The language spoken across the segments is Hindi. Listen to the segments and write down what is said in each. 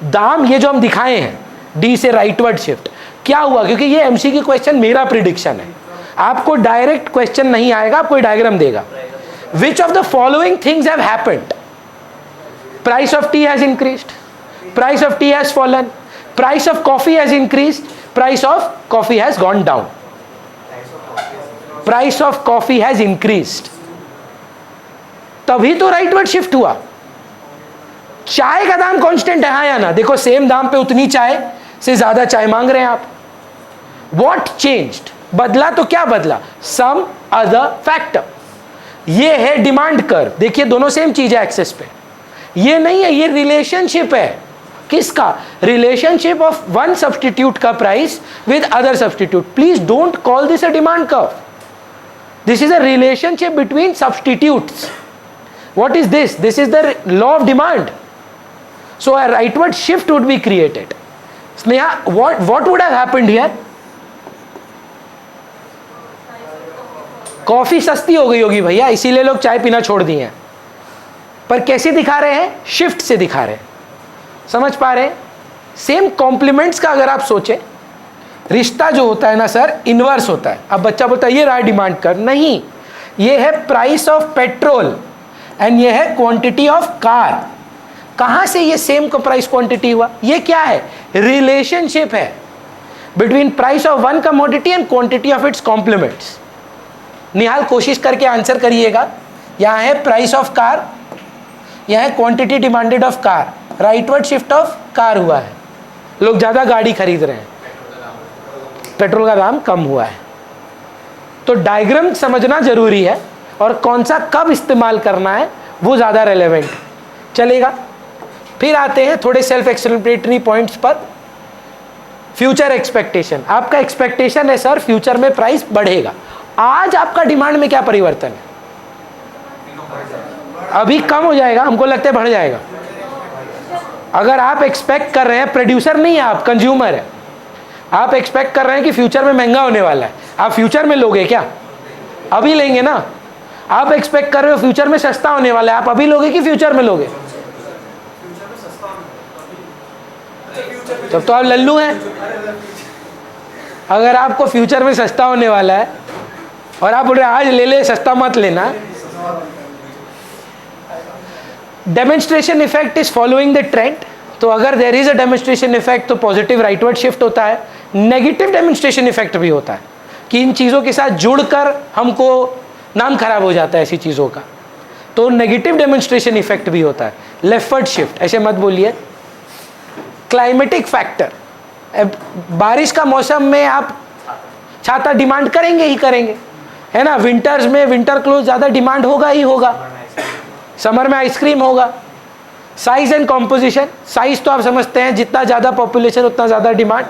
दाम ये जो हम दिखाए हैं डी से राइटवर्ड शिफ्ट, क्या हुआ, क्योंकि ये एमसीक्यू क्वेश्चन मेरा प्रिडिक्शन है, आपको डायरेक्ट क्वेश्चन नहीं आएगा, आपको डायग्राम देगा. Which of the following things have happened? Price of T has increased, price of T has fallen, price of coffee has increased, price of coffee has gone down. Price of coffee has increased, तभी तो राइटवर्ड शिफ्ट हुआ. चाय का दाम कांस्टेंट है, हाँ या ना? देखो सेम दाम पे उतनी चाय से ज्यादा चाय मांग रहे हैं आप. What changed? बदला तो क्या बदला? Some other factor. ये है डिमांड कर्व, देखिए दोनों सेम चीज है एक्सेस पे. ये नहीं है, ये रिलेशनशिप है. किसका? रिलेशनशिप ऑफ वन सब्स्टिट्यूट का price with other substitute. Please don't call this a demand curve. This is a relationship between substitutes. What is this? This is the law of demand. So a rightward shift would be created. Sneha, what would have happened here? Coffee सस्ती हो गई होगी भैया, इसीलिए लोग चाय पीना छोड़ दिए हैं. पर कैसे दिखा रहे हैं? शिफ्ट से दिखा रहे हैं. समझ पा रहे हैं? सेम कॉम्प्लीमेंट्स का अगर आप सोचें, रिश्ता जो होता है ना सर, इनवर्स होता है. अब बच्चा बोलता है ये रहा डिमांड कर, नहीं, ये है प्राइस ऑफ पेट्रोल एंड ये है क्वांटिटी ऑफ कार. कहां से ये सेम का प्राइस क्वांटिटी हुआ? ये क्या है? रिलेशनशिप है between price of one commodity and quantity of its complements. Nihal कोशिश करके आंसर करिएगा. यहां है प्राइस ऑफ कार, यहां है quantity demanded of car. Rightward shift of car हुआ है, लोग ज्यादा गाड़ी खरीद रहे हैं, पेट्रोल का दाम कम हुआ है. तो डायग्राम समझना जरूरी है और कौन सा कब इस्तेमाल करना है वो ज़्यादा रेलेवेंट चलेगा. फिर आते हैं थोड़े सेल्फ एक्सप्लेनेटरी पॉइंट्स पर. Future expectation. आपका एक्सपेक्टेशन है सर फ्यूचर में प्राइस बढ़ेगा. आज आपका डिमांड में क्या परिवर्तन है? अभी कम हो जाएगा, हमको लगता है बढ़ जाएगा. अगर आप एक्सपेक्ट कर रहे हैं, प्रोड्यूसर नहीं है आप, कंज्यूमर है, आप एक्सपेक्ट कर रहे हैं कि फ्यूचर में महंगा होने वाला है, आप फ्यूचर में लोगे क्या? अभी लेंगे ना. आप एक्सपेक्ट कर रहे हो फ्यूचर में सस्ता होने वाला है, आप अभी लोगे कि फ्यूचर में लोगे? तब तो आप लल्लू हैं. अगर आपको फ्यूचर में सस्ता होने वाला है और आप बोल रहे आज ले ले, सस्ता मत लेना. Demonstration effect is following the trend. तो अगर there is a demonstration effect तो पॉजिटिव राइटवर्ड शिफ्ट होता है. नेगेटिव डेमोन्स्ट्रेशन इफेक्ट भी होता है कि इन चीज़ों के साथ जुड़कर हमको नाम खराब हो जाता है ऐसी चीज़ों का. तो नेगेटिव डेमोन्स्ट्रेशन इफेक्ट भी होता है. लेफ्टवर्ड शिफ्ट, ऐसे मत बोलिए. Climatic factor. बारिश का मौसम में आप छाता डिमांड करेंगे ही करेंगे, है ना. विंटर्स में विंटर क्लोथ ज़्यादा डिमांड होगा ही होगा. समर में आइसक्रीम होगा. Size and composition. साइज तो आप समझते हैं, जितना ज़्यादा पॉपुलेशन उतना ज़्यादा डिमांड,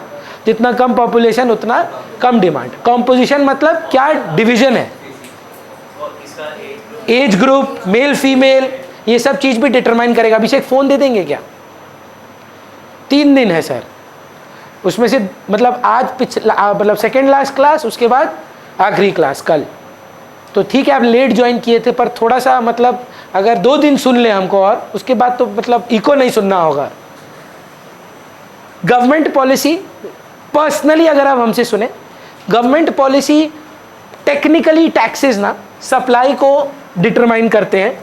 जितना कम पॉपुलेशन उतना कम डिमांड. कॉम्पोजिशन मतलब क्या? डिवीजन है, एज ग्रुप, मेल फीमेल, ये सब चीज़ भी डिटरमाइन करेगा. अभिषेक फ़ोन दे देंगे क्या? 3 दिन है सर, उसमें से मतलब आज पिछला मतलब सेकेंड लास्ट क्लास, उसके बाद आखिरी क्लास कल. तो ठीक है आप लेट ज्वाइन किए थे, पर थोड़ा सा मतलब अगर 2 दिन सुन ले हमको और उसके बाद तो मतलब इको नहीं सुनना होगा. गवर्नमेंट पॉलिसी, पर्सनली अगर आप हमसे सुने, गवर्नमेंट पॉलिसी टेक्निकली टैक्सेस ना सप्लाई को डिटरमाइन करते हैं,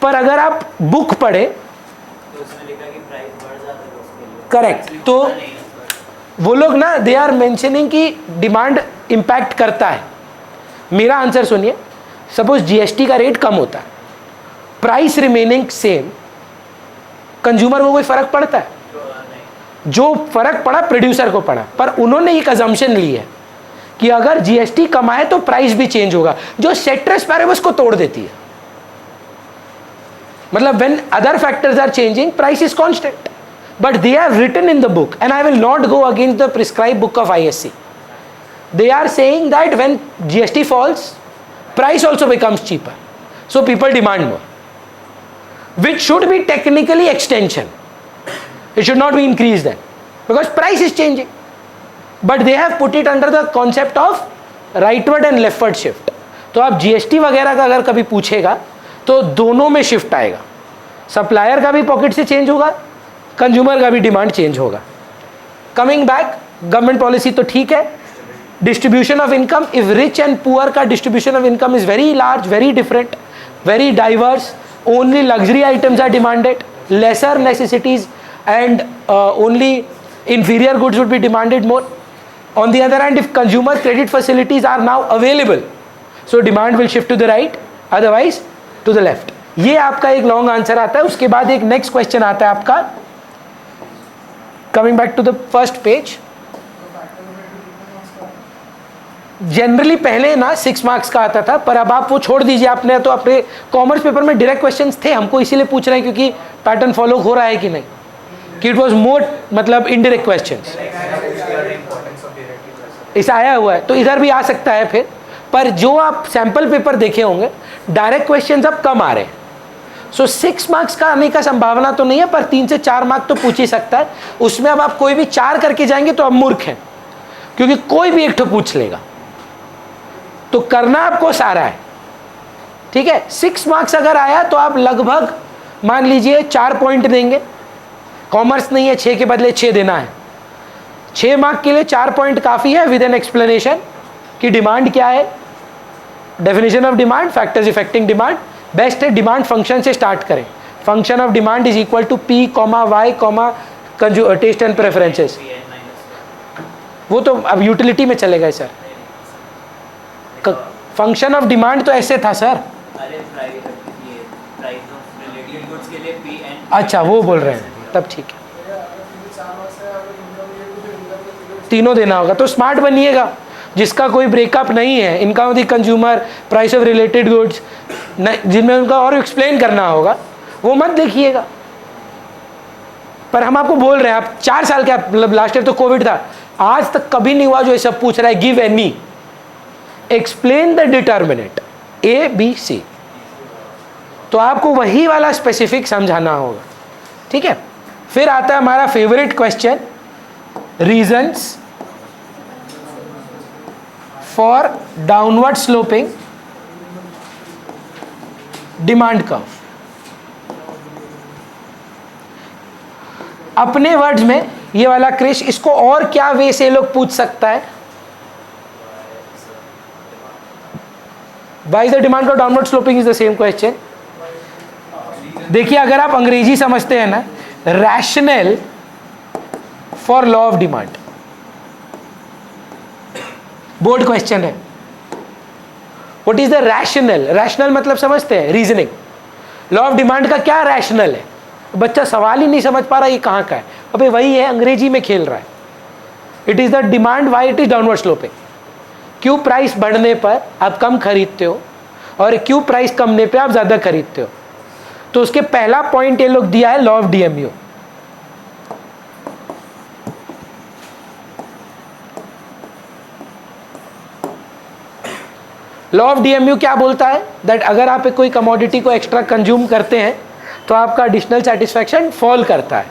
पर अगर आप बुक पढ़े तो उसमें लिखा कि प्राइस बढ़ जाता है उसके लिए. करेक्ट. तो वो लोग ना दे आर मेंशनिंग कि डिमांड इम्पैक्ट करता है. मेरा आंसर सुनिए. सपोज जीएसटी का रेट कम होता है, प्राइस रिमेनिंग सेम, कंज्यूमर को कोई फर्क पड़ता है? जो फर्क पड़ा प्रोड्यूसर को पड़ा. पर उन्होंने एक अजम्पशन ली है कि अगर जीएसटी कम आए तो प्राइस भी चेंज होगा, जो सेट्रेस पैरेबस को तोड़ देती है. मतलब when other factors are changing, price is constant. But they have written in the book, and I will not go against the prescribe book of ISC. They are saying that when GST falls, price also becomes cheaper. So people demand more, which should be technically extension. It should not be increased then, because price is changing. But they have put it under the concept of rightward and leftward shift. तो आप GST वगैरह का अगर कभी पूछेगा तो दोनों में शिफ्ट आएगा. सप्लायर का भी पॉकेट से चेंज होगा, कंज्यूमर का भी डिमांड चेंज होगा। कमिंग बैक, गवर्नमेंट पॉलिसी तो ठीक है, distribution of income, if rich and poor का distribution of income is very large, very different, very diverse, only luxury items are demanded, lesser necessities and only inferior goods would be demanded more. On the other hand, if consumer credit facilities are now available, so demand will shift to the right, otherwise to the left. ये आपका एक लॉन्ग आंसर आता है। उसके बाद एक नेक्स्ट क्वेश्चन आता है आपका, coming back to the first page. Generally पहले ना 6 मार्क्स का आता था, पर अब आप वो छोड़ दीजिए। आपने तो अपने कॉमर्स पेपर में डायरेक्ट क्वेश्चंस थे, हमको इसीलिए पूछ रहे हैं क्योंकि पैटर्न फॉलो हो रहा है कि नहीं, कि इट वाज मोर मतलब इनडायरेक्ट क्वेश्चंस ऐसा आया हुआ है, तो इधर भी आ सकता है फिर। पर जो आप सैंपल पेपर देखे होंगे, डायरेक्ट क्वेश्चंस अब कम आ रहे हैं। सो 6 मार्क्स का आने का संभावना तो नहीं है, पर 3 से 4 मार्क्स तो पूछ ही सकता है। उसमें अब आप कोई भी 4 करके जाएंगे तो आप मूर्ख हैं, क्योंकि कोई भी एक ठो पूछ लेगा। तो करना आपको सारा है, ठीक है। 6 मार्क्स अगर आया तो आप लगभग मान लीजिए 4 पॉइंट देंगे। कॉमर्स नहीं है, 6 के बदले 6 देना है। 6 मार्क के लिए 4 पॉइंट काफ़ी है, विद एन एक्सप्लेनेशन कि डिमांड क्या है, definition of demand, factors affecting demand. Best है डिमांड फंक्शन से स्टार्ट करें। Function of demand is equal to P comma Y comma taste and preferences. वो तो अब यूटिलिटी में चलेगा सर। फंक्शन ऑफ डिमांड तो ऐसे था सर। अच्छा वो बोल रहे हैं, तब ठीक है, तीनों देना होगा। तो स्मार्ट बनिएगा, जिसका कोई ब्रेकअप नहीं है, income of the consumer, price of related goods, जिनमें उनका और एक्सप्लेन करना होगा, वो मत देखिएगा। पर हम आपको बोल रहे हैं, आप 4 साल के, मतलब लास्ट ईयर तो कोविड था, आज तक कभी नहीं हुआ जो ये सब पूछ रहा है। Give any, explain the determinant A B C, तो आपको वही वाला स्पेसिफिक समझाना होगा, ठीक है। फिर आता है हमारा favourite question, reasons for downward sloping demand curve. अपने वर्ड्स में ये वाला क्रिश, इसको और क्या वे से लोग पूछ सकता है? Why is the demand curve downward sloping is the same question. देखिए अगर आप अंग्रेजी समझते हैं ना, rational for law of demand, board question है। What is the rational? Rational मतलब समझते हैं, रीजनिंग। लॉ ऑफ डिमांड का क्या रैशनल है? बच्चा सवाल ही नहीं समझ पा रहा ये कहाँ का है। अबे वही है, अंग्रेजी में खेल रहा है। It is the demand, why it is downward sloping. क्यों प्राइस बढ़ने पर आप कम खरीदते हो और क्यों प्राइस कमने पे आप ज़्यादा खरीदते हो। तो उसके पहला पॉइंट ये लोग दिया है, law of DMU. Law of DMU क्या बोलता है? दैट अगर आप कोई कमोडिटी को एक्स्ट्रा कंज्यूम करते हैं तो आपका एडिशनल सेटिस्फैक्शन फॉल करता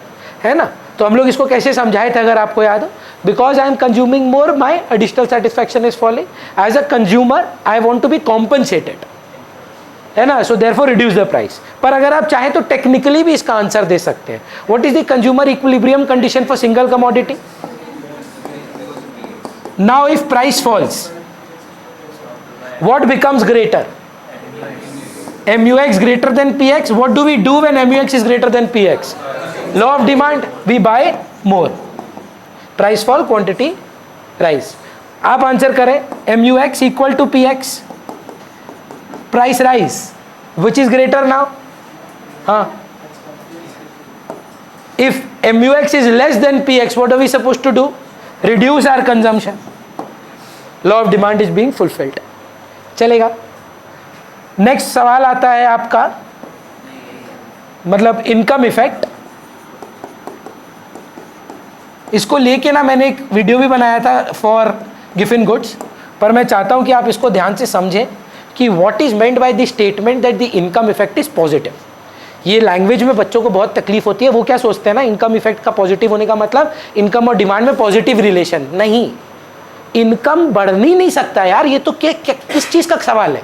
है ना। तो हम लोग इसको कैसे समझाए थे अगर आपको याद हो? Because I am consuming more, my additional satisfaction is falling. As a consumer I want to be compensated, है ना। So therefore reduce the price. पर अगर आप चाहें तो टेक्निकली भी इसका आंसर दे सकते हैं। What is the consumer equilibrium condition for single commodity? Now if price falls, what becomes greater? MUX greater than PX. What do we do when MUX is greater than PX? Law of demand, we buy more. Price fall, quantity rise. आप आंसर करें, MUX equal to PX, price rise, which is greater now? हाँ. If MUX is less than PX, what are we supposed to do? Reduce our consumption. Law of demand is being fulfilled. चलेगा। नेक्स्ट सवाल आता है आपका, मतलब इनकम इफेक्ट। इसको लेके ना मैंने एक वीडियो भी बनाया था फॉर गिफिन गुड्स, पर मैं चाहता हूं कि आप इसको ध्यान से समझें कि what is meant by the statement that the income effect is positive. ये लैंग्वेज में बच्चों को बहुत तकलीफ होती है। वो क्या सोचते हैं ना, इनकम इफेक्ट का पॉजिटिव होने का मतलब इनकम और डिमांड में पॉजिटिव रिलेशन। नहीं, इनकम बढ़ नहीं सकता यार। ये तो किस चीज का सवाल है?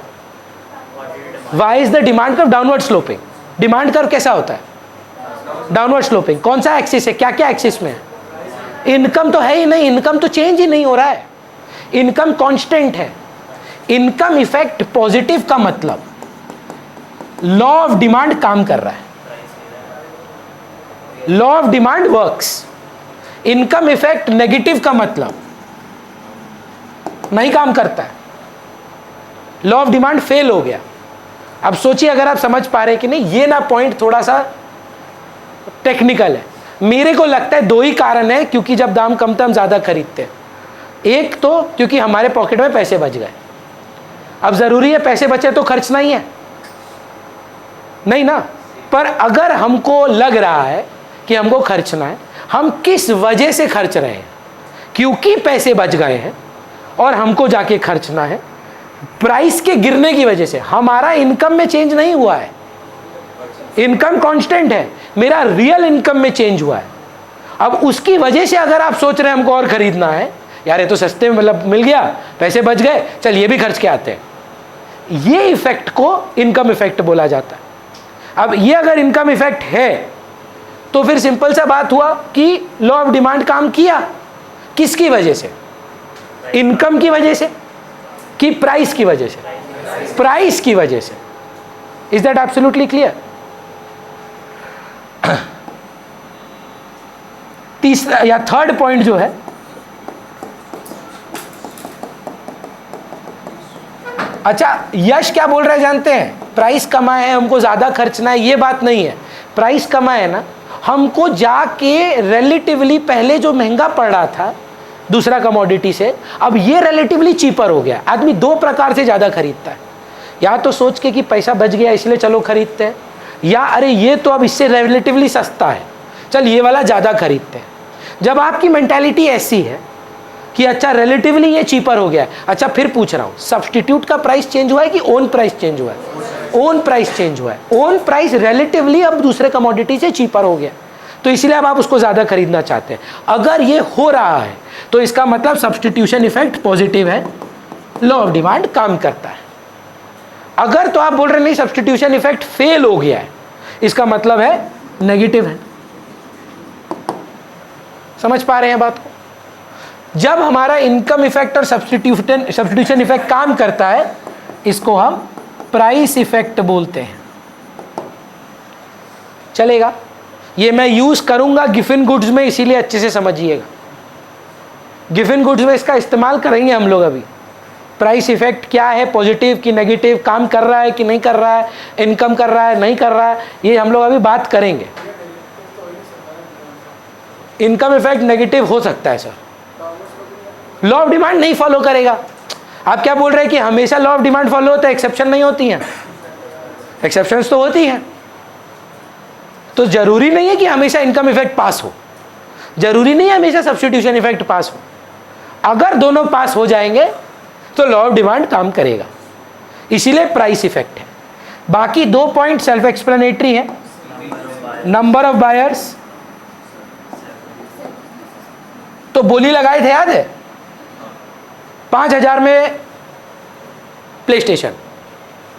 Why is the demand curve downward sloping? Demand curve कैसा होता है? Downward sloping. कौन सा एक्सिस है, क्या क्या एक्सिस में है? इनकम तो है ही नहीं, इनकम तो चेंज ही नहीं हो रहा है, इनकम कांस्टेंट है। इनकम इफेक्ट पॉजिटिव का मतलब लॉ ऑफ डिमांड काम कर रहा है, law of demand works. Income effect negative का मतलब नहीं काम करता है, लॉ ऑफ डिमांड फेल हो गया। अब सोचिए अगर आप समझ पा रहे हैं कि नहीं, ये ना पॉइंट थोड़ा सा टेक्निकल है। मेरे को लगता है दो ही कारण है क्योंकि जब दाम कम था हम ज्यादा खरीदते हैं। एक तो क्योंकि हमारे पॉकेट में पैसे बच गए। अब जरूरी है पैसे बचे तो खर्चना ही है, नहीं ना। पर अगर हमको लग रहा है कि हमको खर्चना है, हम किस वजह से खर्च रहे हैं? क्योंकि पैसे बच गए हैं और हमको जाके खर्चना है। प्राइस के गिरने की वजह से हमारा इनकम में चेंज नहीं हुआ है, इनकम कांस्टेंट है, मेरा रियल इनकम में चेंज हुआ है। अब उसकी वजह से अगर आप सोच रहे हैं हमको और खरीदना है, यार ये तो सस्ते में मतलब मिल गया, पैसे बच गए, चल ये भी खर्च के आते हैं, ये इफेक्ट को इनकम इफेक्ट बोला जाता है। अब ये अगर इनकम इफेक्ट है तो फिर सिंपल सा बात हुआ कि लॉ ऑफ डिमांड काम किया। किसकी वजह से? इनकम की वजह से कि प्राइस की वजह से? प्राइस की वजह से। Is that absolutely clear? तीसरा या थर्ड पॉइंट जो है, अच्छा यश क्या बोल रहे हैं जानते हैं? प्राइस कमा है, हमको ज्यादा खर्चना है, ये बात नहीं है। प्राइस कमा है ना, हमको जाके रिलेटिवली पहले जो महंगा पड़ रहा था दूसरा कमोडिटी से, अब ये रिलेटिवली चीपर हो गया। आदमी दो प्रकार से ज़्यादा खरीदता है, या तो सोच के कि पैसा बच गया इसलिए चलो खरीदते हैं, या अरे ये तो अब इससे रिलेटिवली सस्ता है, चल ये वाला ज़्यादा खरीदते हैं। जब आपकी मेंटालिटी ऐसी है कि अच्छा रिलेटिवली ये चीपर हो गया है, अच्छा फिर पूछ रहा हूँ, सब्सटीट्यूट का प्राइस चेंज हुआ है कि ओन प्राइस चेंज हुआ है? ओन प्राइस चेंज हुआ है। ओन प्राइस रिलेटिवली अब दूसरे कमोडिटी से चीपर हो गया, तो इसलिए अब आप उसको ज़्यादा खरीदना चाहते हैं। अगर ये हो रहा है तो इसका मतलब सब्सटीट्यूशन इफेक्ट पॉजिटिव है, लॉ ऑफ डिमांड काम करता है। अगर तो आप बोल रहे नहीं सब्सटीट्यूशन इफेक्ट फेल हो गया है, इसका मतलब है नेगेटिव है। समझ पा रहे हैं बात को? जब हमारा इनकम इफेक्ट और सब्सटीट्यूशन इफेक्ट काम करता है, इसको हम प्राइस इफेक्ट बोलते हैं। चलेगा? ये मैं यूज करूंगा गिवन गुड्स में, इसीलिए अच्छे से समझिएगा। गिवन गुड्स में इसका इस्तेमाल करेंगे हम लोग। अभी प्राइस इफेक्ट क्या है, पॉजिटिव कि नेगेटिव, काम कर रहा है कि नहीं कर रहा है, इनकम कर रहा है नहीं कर रहा है, ये हम लोग अभी बात करेंगे। इनकम इफेक्ट नेगेटिव हो सकता है सर, लॉ ऑफ डिमांड नहीं फॉलो करेगा। आप क्या बोल रहे हैं कि हमेशा लॉ ऑफ डिमांड फॉलो होता है, एक्सेप्शन नहीं होती हैं? एक्सेप्शंस तो होती हैं। तो जरूरी नहीं है कि हमेशा इनकम इफेक्ट पास हो, जरूरी नहीं है हमेशा सब्स्टिट्यूशन इफेक्ट पास हो। अगर दोनों पास हो जाएंगे तो लॉ ऑफ डिमांड काम करेगा, इसीलिए प्राइस इफेक्ट है। बाकी दो पॉइंट सेल्फ एक्सप्लेनेटरी है। नंबर ऑफ बायर्स तो बोली लगाए थे, याद है? 5,000 में प्ले स्टेशन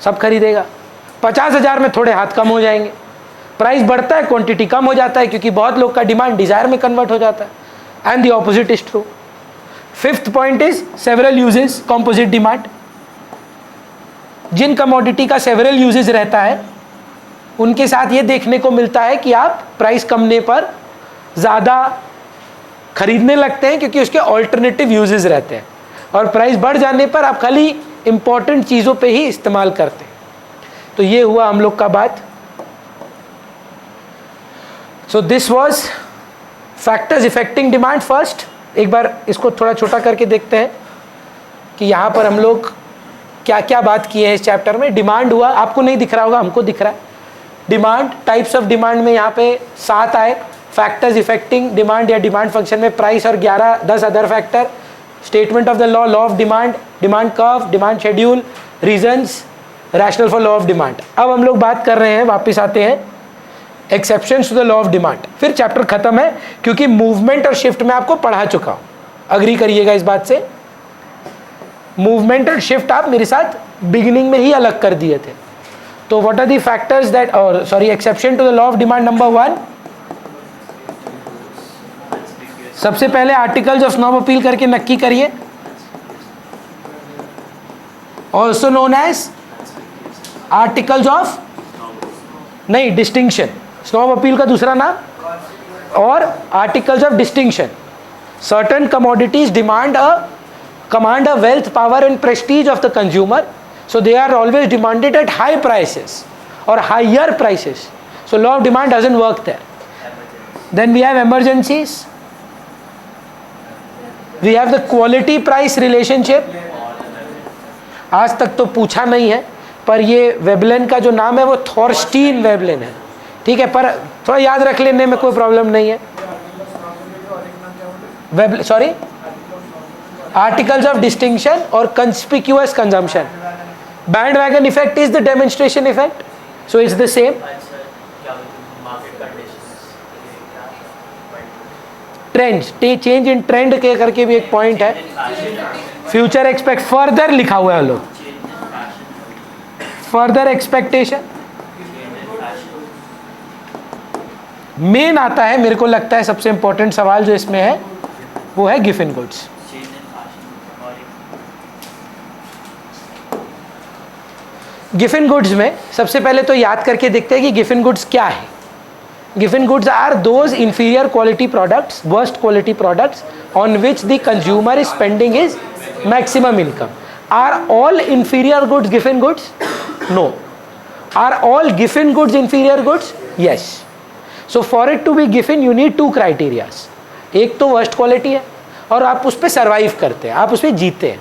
सब खरीदेगा, 50,000 में थोड़े हाथ कम हो जाएंगे। प्राइस बढ़ता है, क्वांटिटी कम हो जाता है, क्योंकि बहुत लोग का डिमांड डिजायर में कन्वर्ट हो जाता है। And the opposite is true. Fifth point is several uses, composite demand. जिन कमोडिटी का सेवरल यूजेस रहता है उनके साथ ये देखने को मिलता है कि आप प्राइस कमने पर ज़्यादा खरीदने लगते हैं, क्योंकि उसके ऑल्टरनेटिव यूजेस रहते हैं, और प्राइस बढ़ जाने पर आप खाली इंपॉर्टेंट चीज़ों पे ही इस्तेमाल करते हैं। तो ये हुआ हम लोग का बात। So this was factors affecting demand first. एक बार इसको थोड़ा छोटा करके देखते हैं कि यहाँ पर हम लोग क्या क्या बात की है इस चैप्टर में। डिमांड हुआ, आपको नहीं दिख रहा होगा, हमको दिख रहा है। डिमांड, टाइप्स ऑफ डिमांड में यहाँ पे 7 आए। फैक्टर्स इफेक्टिंग डिमांड या डिमांड फंक्शन में प्राइस और 10 other factor. Statement of the law, law of demand, demand curve, demand schedule, reasons, rational for law of demand. अब हम लोग बात कर रहे हैं, वापस आते हैं exceptions to the law of demand. फिर चैप्टर खत्म है, क्योंकि मूवमेंट और शिफ्ट में आपको पढ़ा चुका हूं। अग्री करिएगा इस बात से। मूवमेंट और शिफ्ट आप मेरे साथ बिगिनिंग में ही अलग कर दिए थे। तो what are the factors that, और sorry, exception to the law of demand number 1, सबसे पहले आर्टिकल्स ऑफ स्नॉब अपील करके नक्की करिए, also known as articles of, नहीं डिस्टिंक्शन, स्नॉब अपील का दूसरा नाम, और articles of distinction. Certain commodities command a wealth, power and prestige of the consumer, so they are always demanded at high prices or higher prices. So law of demand doesn't work there. Then we have emergencies, we have the quality price relationship. आज तक तो पूछा नहीं है, पर ये वेबलेन का जो नाम है वो थॉर्स्टीन वेबलेन है, ठीक है, पर थोड़ा याद रख लेने में कोई प्रॉब्लम नहीं है. सॉरी, आर्टिकल्स ऑफ डिस्टिंक्शन और conspicuous consumption. Bandwagon effect is the demonstration effect, so it's the same. Trends, change in trend के करके भी एक पॉइंट है. फ्यूचर एक्सपेक्ट, फर्दर लिखा हुआ है लोग, फर्दर एक्सपेक्टेशन. मेन आता है, मेरे को लगता है सबसे इंपॉर्टेंट सवाल जो इसमें है वो है गिफन गुड्स. गिफन गुड्स में सबसे पहले तो याद करके देखते हैं कि गिफन गुड्स क्या है. Giffen goods are those inferior quality products, worst quality products on which the consumer is spending his maximum income. Are all inferior goods giffen goods? No. Are all giffen goods inferior goods? Yes. So for it to be giffen you need two criteria. एक तो worst quality है और आप उस पर सर्वाइव करते हैं, आप उस पर जीते हैं,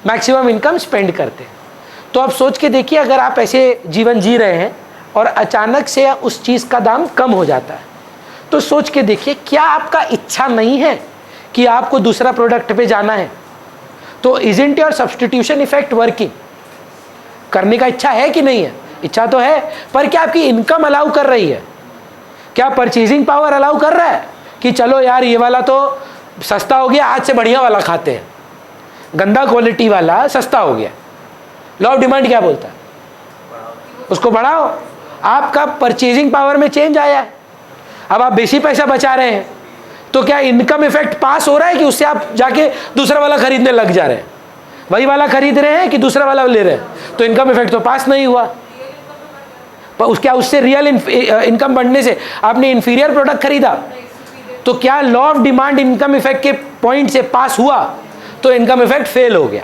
मैक्सिमम इनकम स्पेंड करते हैं. तो आप सोच के देखिए, अगर आप ऐसे जीवन जी रहे हैं और अचानक से उस चीज़ का दाम कम हो जाता है, तो सोच के देखिए क्या आपका इच्छा नहीं है कि आपको दूसरा प्रोडक्ट पे जाना है? तो isn't your substitution effect working? करने का इच्छा है कि नहीं है? इच्छा तो है, पर क्या आपकी इनकम अलाउ कर रही है? क्या परचेजिंग पावर अलाउ कर रहा है कि चलो यार ये वाला तो सस्ता हो गया, आज से बढ़िया वाला खाते हैं, गंदा क्वालिटी वाला सस्ता हो गया. लॉ ऑफ डिमांड क्या बोलता है? उसको बढ़ाओ. आपका परचेजिंग पावर में चेंज आया है, अब आप बेसी पैसा बचा रहे हैं, तो क्या इनकम इफेक्ट पास हो रहा है कि उससे आप जाके दूसरा वाला खरीदने लग जा रहे हैं? वही वाला खरीद रहे हैं कि दूसरा वाला ले रहे हैं, तो इनकम इफेक्ट तो पास नहीं हुआ. पर उससे रियल इनकम बढ़ने से आपने इंफीरियर प्रोडक्ट खरीदा, तो क्या law of demand income effect के पॉइंट से पास हुआ? तो इनकम इफेक्ट फेल हो गया.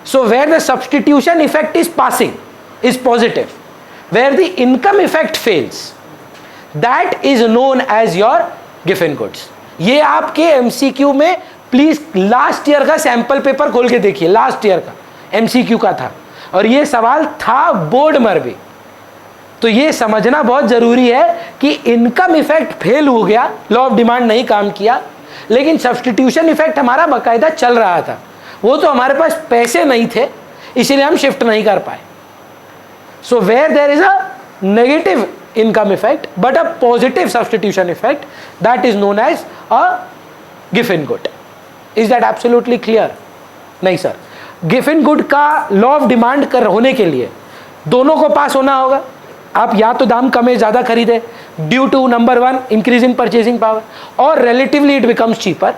So where the substitution effect is passing is positive, where the income effect fails, that is known as your giffen goods. ये आपके MCQ में प्लीज लास्ट ईयर का सैंपल पेपर खोल के देखिए, लास्ट ईयर का MCQ का था और ये सवाल था बोर्ड में भी. तो ये समझना बहुत जरूरी है कि इनकम इफेक्ट फेल हो गया, लॉ ऑफ डिमांड नहीं काम किया, लेकिन सब्स्टिट्यूशन इफेक्ट हमारा बाकायदा चल रहा था. वो तो हमारे पास पैसे नहीं थे इसीलिए हम शिफ्ट नहीं कर पाए. So where there is a negative income effect but a positive substitution effect, that is known as a Giffen good. Is that absolutely clear? नहीं सर, गिफन गुड का लॉ ऑफ डिमांड कर होने के लिए दोनों को पास होना होगा. आप या तो दाम कम है ज़्यादा खरीदे due to number one increase in purchasing power, और relatively it becomes cheaper,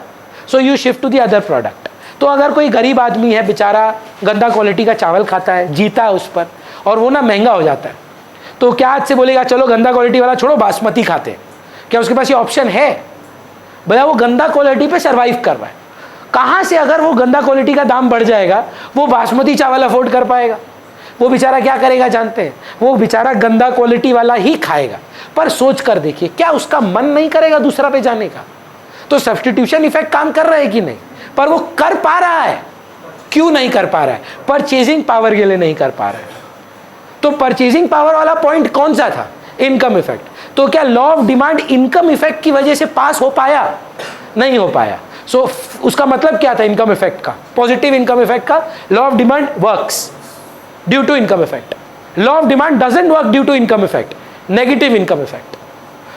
so you shift to the other product. तो अगर कोई गरीब आदमी है बेचारा, गंदा क्वालिटी का चावल खाता है, जीता है उस पर, और वो ना महंगा हो जाता है, तो क्या आज से बोलेगा चलो गंदा क्वालिटी वाला छोड़ो बासमती खाते हैं? क्या उसके पास ये ऑप्शन है? भैया वो गंदा क्वालिटी पे सर्वाइव कर रहा है. कहाँ से अगर वो गंदा क्वालिटी का दाम बढ़ जाएगा वो बासमती चावल अफोर्ड कर पाएगा? वो बेचारा क्या करेगा जानते हैं? वो बेचारा गंदा क्वालिटी वाला ही खाएगा. पर सोच कर देखिए, क्या उसका मन नहीं करेगा दूसरा पे जाने का? तो सब्स्टिट्यूशन इफेक्ट काम कर रहा है कि नहीं? पर वो कर पा रहा है. क्यों नहीं कर पा रहा है? परचेजिंग पावर के लिए नहीं कर पा रहा है. तो परचेजिंग पावर वाला पॉइंट कौन सा था? Income effect. तो क्या law of demand income effect की वजह से पास हो पाया? नहीं हो पाया. सो उसका मतलब क्या था इनकम इफेक्ट का? पॉजिटिव इनकम इफेक्ट का law of demand works due to income effect. Law of demand doesn't work due to income effect, negative income effect.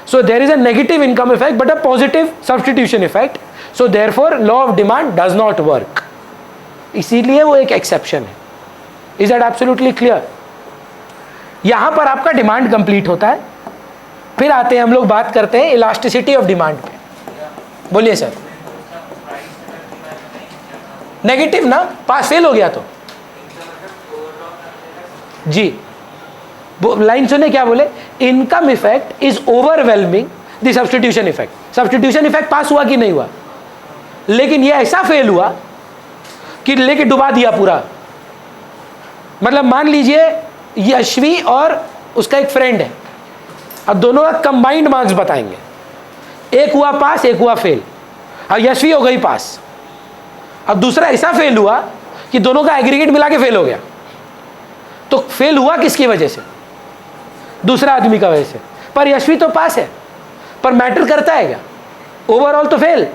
So there is a negative income effect but a positive substitution effect. So therefore law of demand does not work. इसीलिए वो एक एक्सेप्शन है. Is that absolutely clear? यहाँ पर आपका डिमांड कंप्लीट होता है. फिर आते हैं हम लोग बात करते हैं इलास्टिसिटी ऑफ डिमांड पे. बोलिए सर। नेगेटिव ना, पास फेल हो गया तो जी, लाइन सुने क्या बोले, income effect is overwhelming the substitution effect. Substitution effect pass हुआ कि नहीं हुआ, लेकिन ये ऐसा फेल हुआ कि लेके डुबा दिया पूरा। मतलब मान लीजिए यशवी और उसका एक फ्रेंड है, अब दोनों का कंबाइंड मार्क्स बताएंगे, एक हुआ पास एक हुआ फेल। अब यशवी हो गई पास, अब दूसरा ऐसा फेल हुआ कि दोनों का एग्रीगेट मिला के फेल हो गया। तो फेल हुआ किसकी वजह से, दूसरा आदमी का वजह से, पर यशवी तो पास है। पर मैटर करता है क्या, ओवरऑल तो फेल।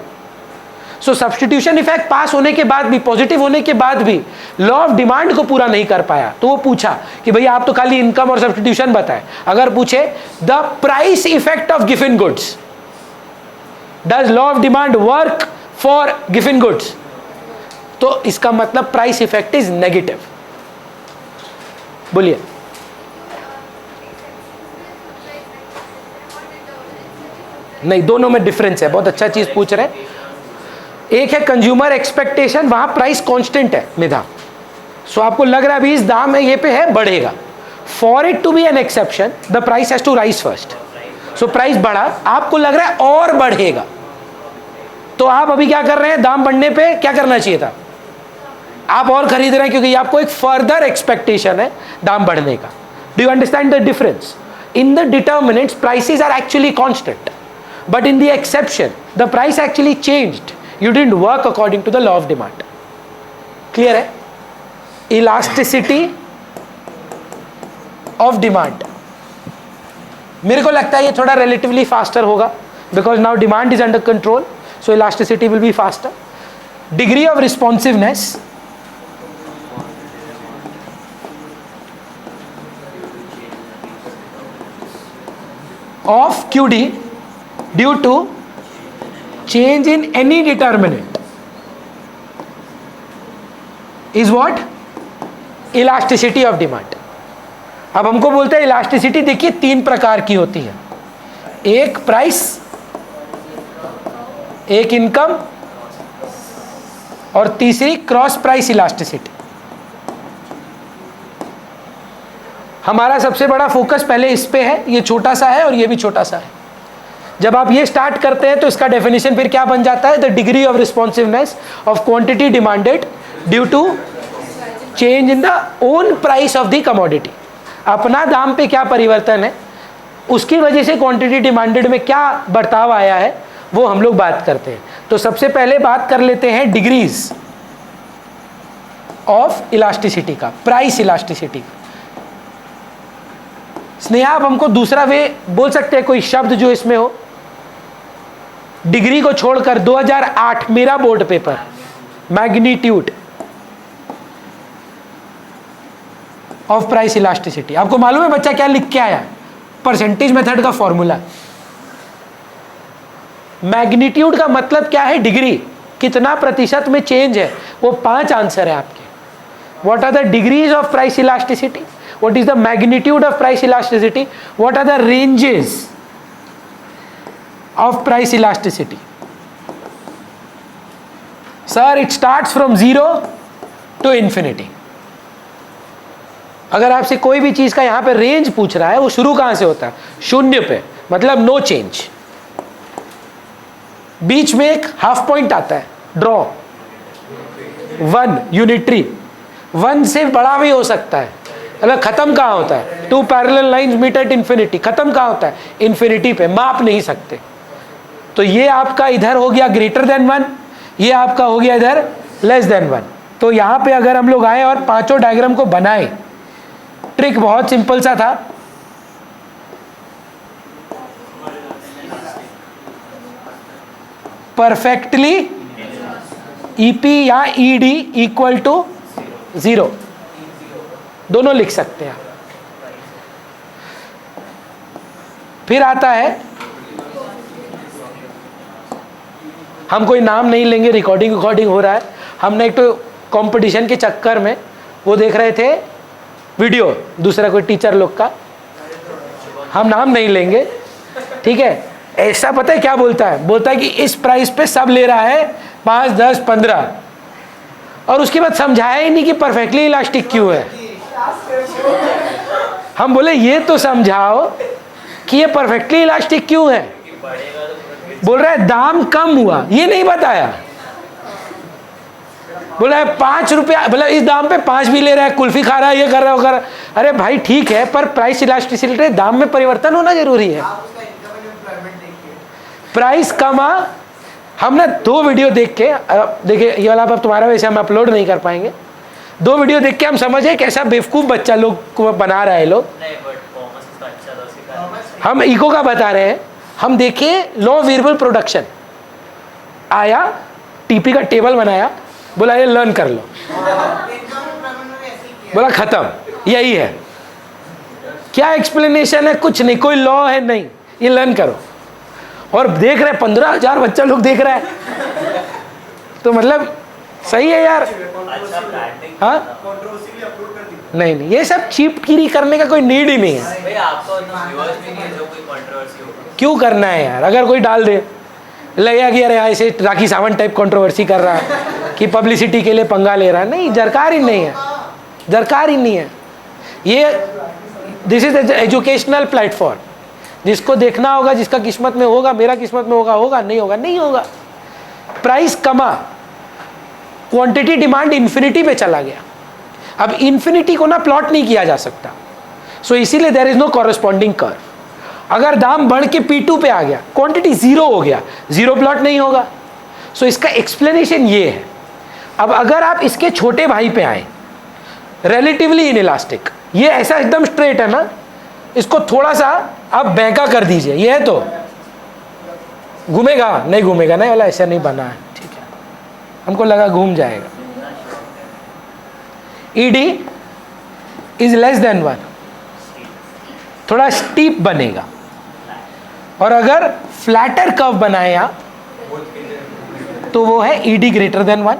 सो सब्स्टिट्यूशन इफेक्ट पास होने के बाद भी, पॉजिटिव होने के बाद भी लॉ ऑफ डिमांड को पूरा नहीं कर पाया। तो वो पूछा कि भैया आप तो खाली इनकम और सब्स्टिट्यूशन बताए, अगर पूछे the price effect of given goods, does law of demand work for given goods, तो इसका मतलब प्राइस इफेक्ट इज नेगेटिव। बोलिए। नहीं, दोनों में डिफरेंस है, बहुत अच्छा चीज पूछ रहे हैं। एक है कंज्यूमर एक्सपेक्टेशन, वहां प्राइस कांस्टेंट है निधा, सो आपको लग रहा है अभी इस दाम है ये पे है, बढ़ेगा। For it to be an exception the price has to rise first. So price बढ़ा, आपको लग रहा है और बढ़ेगा, तो आप अभी क्या कर रहे हैं, दाम बढ़ने पे क्या करना चाहिए था, आप और खरीद रहे हैं, क्योंकि आपको एक फर्दर एक्सपेक्टेशन है दाम बढ़ने का। Do you understand the difference? In the determinants prices are actually constant, but in the exception the price actually changed, you didn't work according to the law of demand. Clear है? Elasticity of demand, मेरे को लगता है ये थोड़ा relatively faster होगा because now demand is under control, so elasticity will be faster. Degree of responsiveness of QD due to change in any determinant is what? Elasticity of demand. अब हमको बोलते हैं इलास्टिसिटी, देखिए तीन प्रकार की होती है, एक प्राइस, एक इनकम, और तीसरी क्रॉस प्राइस इलास्टिसिटी। हमारा सबसे बड़ा फोकस पहले इस पे है, ये छोटा सा है और ये भी छोटा सा है। जब आप ये स्टार्ट करते हैं तो इसका डेफिनेशन फिर क्या बन जाता है, the degree of responsiveness of quantity demanded due to change in the own price of the commodity. अपना दाम पे क्या परिवर्तन है, उसकी वजह से क्वांटिटी डिमांडेड में क्या बर्ताव आया है, वो हम लोग बात करते हैं। तो सबसे पहले बात कर लेते हैं डिग्रीज ऑफ इलास्टिसिटी का, प्राइस इलास्टिसिटी का। स्नेहा, आप हमको दूसरा वे बोल सकते हैं, कोई शब्द जो इसमें हो, डिग्री को छोड़कर। 2008 मेरा board paper, magnitude of price elasticity. आपको मालूम है बच्चा क्या लिख के आया, परसेंटेज मेथड का फॉर्मूला। मैग्नीट्यूड का मतलब क्या है, डिग्री, कितना प्रतिशत में चेंज है, वो 5 आंसर है आपके। What are the degrees of price elasticity, what is the magnitude of price elasticity, what are the ranges of price elasticity? Sir, it starts from 0 to infinity. अगर आपसे कोई भी चीज का यहां पे रेंज पूछ रहा है, वो शुरू कहां से होता है, 0 पे, मतलब नो चेंज। बीच में एक हाफ पॉइंट आता है, ड्रॉ 1 यूनिटरी, 1 से बड़ा भी हो सकता है। अगर खत्म कहाँ होता है, 2 parallel lines meet at infinity, खत्म कहाँ होता है, इन्फिनिटी पे, माप नहीं सकते। तो ये आपका इधर हो गया ग्रेटर देन 1, ये आपका हो गया इधर लेस देन 1। तो यहाँ पे अगर हम लोग आए और पांचों डायग्राम को बनाए, ट्रिक बहुत सिंपल सा था। परफेक्टली ईपी या ईडी इक्वल टू 0, दोनों लिख सकते हैं आप। फिर आता है, हम कोई नाम नहीं लेंगे, रिकॉर्डिंग हो रहा है। हमने एक तो कंपटीशन के चक्कर में वो देख रहे थे वीडियो, दूसरा कोई टीचर लोग का, हम नाम नहीं लेंगे, ठीक है। ऐसा पता है क्या बोलता है? बोलता है कि इस प्राइस पे सब ले रहा है 5, 10, 15, और उसके बाद समझाया ही नहीं कि परफेक्टली इलास्टिक क्यों है। हम बोले ये तो समझाओ कि ये परफेक्टली इलास्टिक क्यों है। बोल रहा है दाम कम हुआ, ये नहीं बताया। बोला है 5 रुपया, बोला इस दाम पे 5 भी ले रहा है, कुल्फी खा रहा है, ये कर रहा है, वो कर रहा है। अरे भाई ठीक है, पर प्राइस इलास्टिसिटी, दाम में परिवर्तन होना जरूरी है। प्राइस कमा, हम ना 2 वीडियो देख के, देखिए ये वाला अब तुम्हारा वैसे हम अपलोड नहीं कर पाएंगे, 2 वीडियो देख के हम समझे कैसा बेवकूफ बच्चा लोग को बना रहा है लोग। हम इको का बता रहे हैं। हम देखे लॉ वेरिएबल प्रोडक्शन आया, टीपी का टेबल बनाया, बोला ये लर्न कर लो, बोला खत्म, यही है। क्या एक्सप्लेनेशन है? कुछ नहीं, कोई लॉ है नहीं, ये लर्न करो। और देख रहे 15,000 बच्चा लोग देख रहा है, तो मतलब सही है यार। हाँ नहीं नहीं, ये सब चीपगिरी करने का कोई नीड ही नहीं है। क्यों करना है यार? अगर कोई डाल दे लगेगा कि अरे ऐसे राखी सावंत टाइप कंट्रोवर्सी कर रहा है कि पब्लिसिटी के लिए पंगा ले रहा है। नहीं, दरकार ही नहीं है, दरकार ही नहीं है। ये दिस इज एजुकेशनल प्लेटफॉर्म, जिसको देखना होगा, जिसका किस्मत में होगा, मेरा किस्मत में होगा होगा, नहीं होगा नहीं होगा। प्राइस कमा, क्वांटिटी डिमांड इन्फिनिटी पे चला गया। अब इन्फिनिटी को ना प्लॉट नहीं किया जा सकता, सो इसीलिए there is no corresponding curve. अगर दाम बढ़ के P2 पे आ गया, क्वांटिटी 0 हो गया, 0 प्लॉट नहीं होगा। सो इसका एक्सप्लेनेशन ये है। अब अगर आप इसके छोटे भाई पे आए, रिलेटिवली इनइलास्टिक, ये ऐसा एकदम स्ट्रेट है ना, इसको थोड़ा सा आप बैंका कर दीजिए, ये है तो घूमेगा नहीं, घूमेगा नहीं वाला, ऐसा नहीं बना है, ठीक है, हमको लगा घूम जाएगा। ED इज लेस देन 1, थोड़ा स्टीप बनेगा। और अगर फ्लैटर कर्व बनाए आप तो वो है ED ग्रेटर देन 1।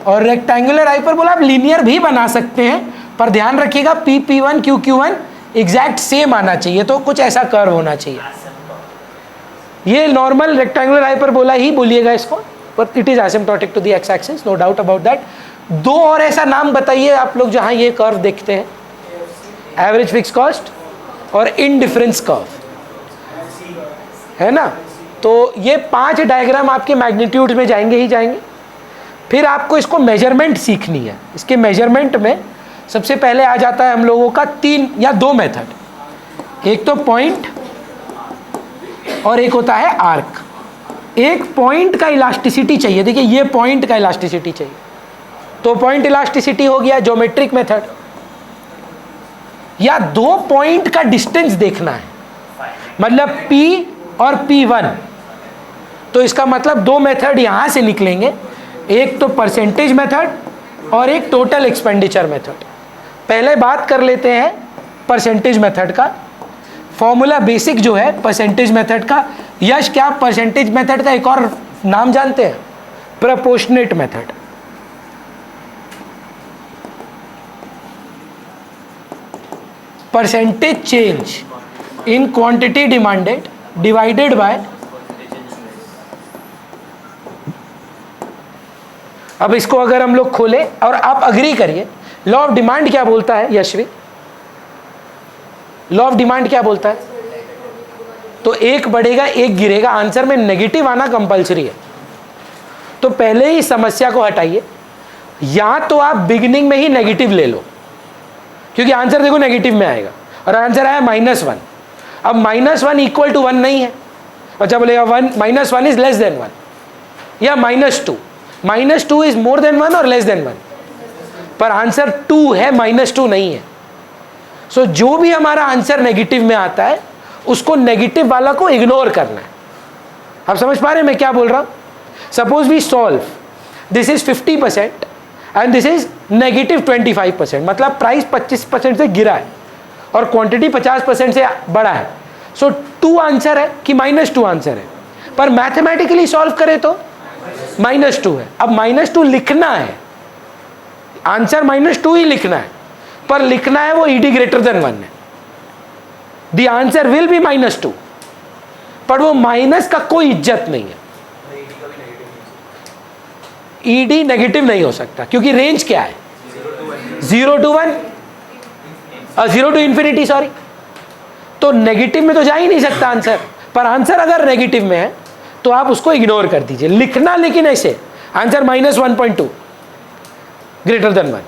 और रेक्टेंगुलर हाइपरबोला आप लीनियर भी बना सकते हैं, पर ध्यान रखिएगा PP1 QQ1 एग्जैक्ट सेम आना चाहिए, तो कुछ ऐसा कर्व होना चाहिए। ये नॉर्मल रेक्टेंगुलर हाइपरबोला ही बोलिएगा इसको, पर it is asymptotic to the X axis, no doubt about that. 2 और ऐसा नाम बताइए आप लोग जहां ये कर्व देखते हैं, एवरेज फिक्स कॉस्ट और इनडिफरेंस कर्व, है ना। तो ये 5 डायग्राम आपके मैग्नीट्यूड में जाएंगे ही जाएंगे। फिर आपको इसको मेजरमेंट सीखनी है। इसके मेजरमेंट में सबसे पहले आ जाता है हम लोगों का 3 या 2 मेथड, एक तो पॉइंट और एक होता है आर्क। एक पॉइंट का इलास्टिसिटी चाहिए, देखिए ये पॉइंट का इलास्टिसिटी चाहिए, तो पॉइंट इलास्टिसिटी हो गया ज्योमेट्रिक मेथड। या 2 पॉइंट का डिस्टेंस देखना है, मतलब P और P1, तो इसका मतलब 2 मेथड यहां से निकलेंगे, एक तो परसेंटेज मेथड और एक टोटल एक्सपेंडिचर मेथड। पहले बात कर लेते हैं परसेंटेज मेथड का। फॉर्मूला बेसिक जो है परसेंटेज मेथड का, यश क्या परसेंटेज मेथड का एक और नाम जानते हैं? Proportionate method. Percentage change in quantity demanded divided by, अब इसको अगर हम लोग खोलें और आप अग्री करिए, लॉ ऑफ डिमांड क्या बोलता है यशवी? लॉ ऑफ डिमांड क्या बोलता है? तो एक बढ़ेगा एक गिरेगा, आंसर में नेगेटिव आना कंपलसरी है। तो पहले ही समस्या को हटाइए, या तो आप बिगिनिंग में ही नेगेटिव ले लो, क्योंकि आंसर देखो नेगेटिव में आएगा, और आंसर आया -1। अब -1 इक्वल टू 1 नहीं है, अच्छा बोलेगा -1 इज लेस देन 1 या -2, -2 इज मोर देन 1 और लेस देन 1, पर आंसर 2 है, -2 नहीं है। सो जो भी हमारा आंसर नेगेटिव में आता है उसको नेगेटिव वाला को इग्नोर करना है। आप समझ पा रहे हैं मैं क्या बोल रहा हूं? Suppose we solve, this is 50% and this is -25%, मतलब प्राइस 25% से गिरा है और क्वांटिटी 50% से बढ़ा है। सो 2 आंसर है कि -2 आंसर है, पर मैथमेटिकली सॉल्व करें तो -2 है। अब -2 लिखना है, आंसर -2 ही लिखना है, पर लिखना है वो ED ग्रेटर देन 1 है। द आंसर विल बी -2, पर वो माइनस का कोई इज्जत नहीं है। ईडी नेगेटिव नहीं हो सकता क्योंकि रेंज क्या है, 0 to 1, 0 to इंफिनिटी, सॉरी। तो नेगेटिव में तो जा ही नहीं सकता आंसर, पर आंसर अगर नेगेटिव में है तो आप उसको इग्नोर कर दीजिए, लिखना लेकिन ऐसे आंसर -1.2 ग्रेटर देन 1,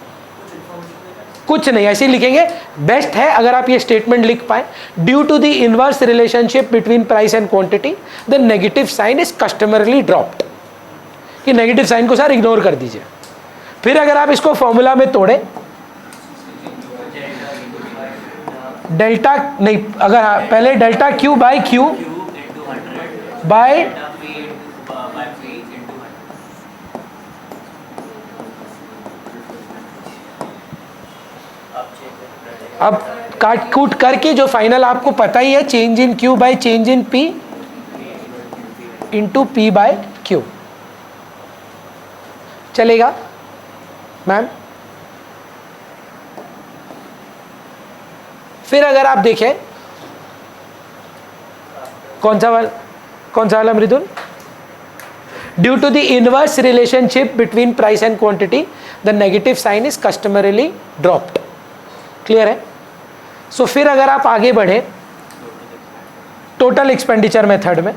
कुछ नहीं ऐसे ही लिखेंगे। बेस्ट है अगर आप ये स्टेटमेंट लिख पाए, due to the inverse relationship between price and quantity the negative sign is customarily dropped, कि नेगेटिव साइन को सर इग्नोर कर दीजिए। फिर अगर आप इसको फॉर्मूला में तोड़े, डेल्टा नहीं, अगर पहले delta Q by Q by अब काट कूट करके जो फाइनल आपको पता ही है, change in Q by change in P into P by Q, चलेगा मैम? फिर अगर आप देखें कौन सा वाला Mridul, due to the inverse relationship between price and quantity the negative sign is customarily dropped, clear है? सो फिर अगर आप आगे बढ़े टोटल एक्सपेंडिचर मेथड में,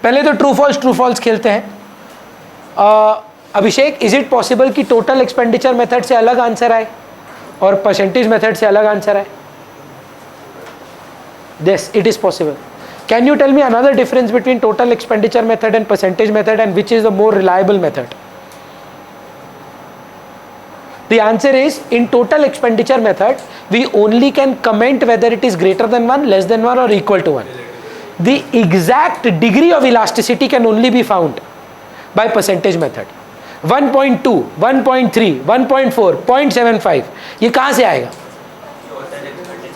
पहले तो ट्रू फॉल्स खेलते हैं। अभिषेक, इज इट पॉसिबल कि टोटल एक्सपेंडिचर मेथड से अलग आंसर आए और परसेंटेज मेथड से अलग आंसर आए? Yes, it is possible. Can you tell me another difference between total expenditure method and percentage method and which is the more reliable method? The answer is, in total expenditure method, we only can comment whether it is greater than 1, less than 1 or equal to 1. The exact degree of elasticity can only be found by percentage method. 1.2, 1.3, 1.4, 0.75 ये कहाँ से आएगा?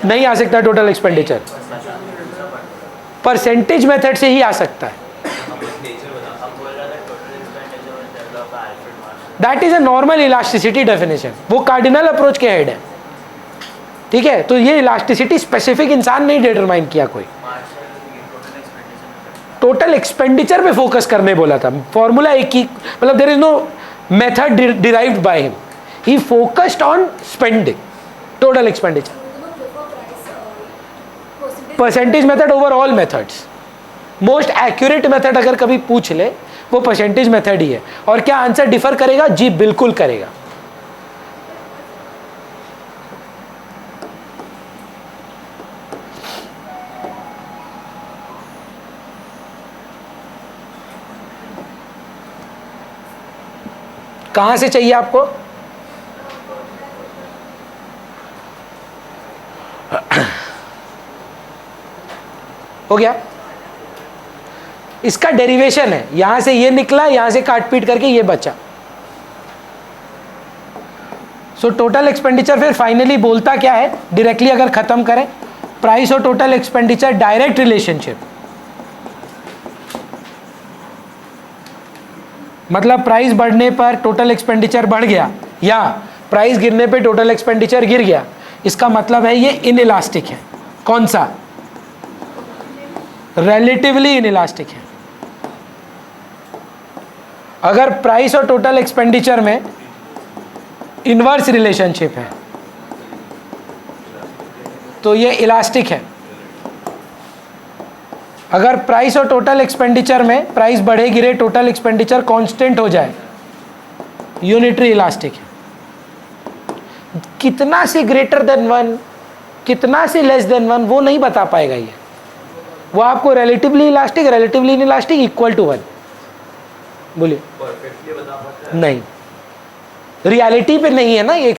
नहीं आ सकता टोटल एक्सपेंडिचर, परसेंटेज मेथड से ही आ सकता है। That is a normal elasticity definition, वो कार्डिनल अप्रोच के हेड है, ठीक है? तो ये इलास्टिसिटी स्पेसिफिक इंसान नहीं डिटरमाइन किया कोई, टोटल एक्सपेंडिचर पे फोकस करने बोला था। फॉर्मूला एक ही, मतलब there is no method derived by him, he focused on spending total expenditure. Percentage method over all methods, most accurate method अगर कभी पूछ ले वो परसेंटेज मेथड ही है। और क्या आंसर डिफर करेगा? जी बिल्कुल करेगा। कहां से चाहिए आपको? हो गया? इसका डेरिवेशन है, यहां से ये निकला, यहां से काट पीट करके ये बचा। सो टोटल एक्सपेंडिचर फिर फाइनली बोलता क्या है? डायरेक्टली अगर खत्म करें, प्राइस और टोटल एक्सपेंडिचर डायरेक्ट रिलेशनशिप, मतलब प्राइस बढ़ने पर टोटल एक्सपेंडिचर बढ़ गया या प्राइस गिरने पे टोटल एक्सपेंडिचर गिर गया, इसका मतलब है ये इनइलास्टिक है। कौन सा? रिलेटिवली इनइलास्टिक है। अगर प्राइस और टोटल एक्सपेंडिचर में इनवर्स रिलेशनशिप है तो ये इलास्टिक है। अगर प्राइस और टोटल एक्सपेंडिचर में प्राइस बढ़े गिरे टोटल एक्सपेंडिचर कांस्टेंट हो जाए, यूनिटरी इलास्टिक है। कितना से ग्रेटर देन 1, कितना से लेस देन 1 वो नहीं बता पाएगा ये, वो आपको relatively elastic, relatively inelastic, equal to 1 बोलिए। नहीं, रियलिटी पे नहीं है ना ये।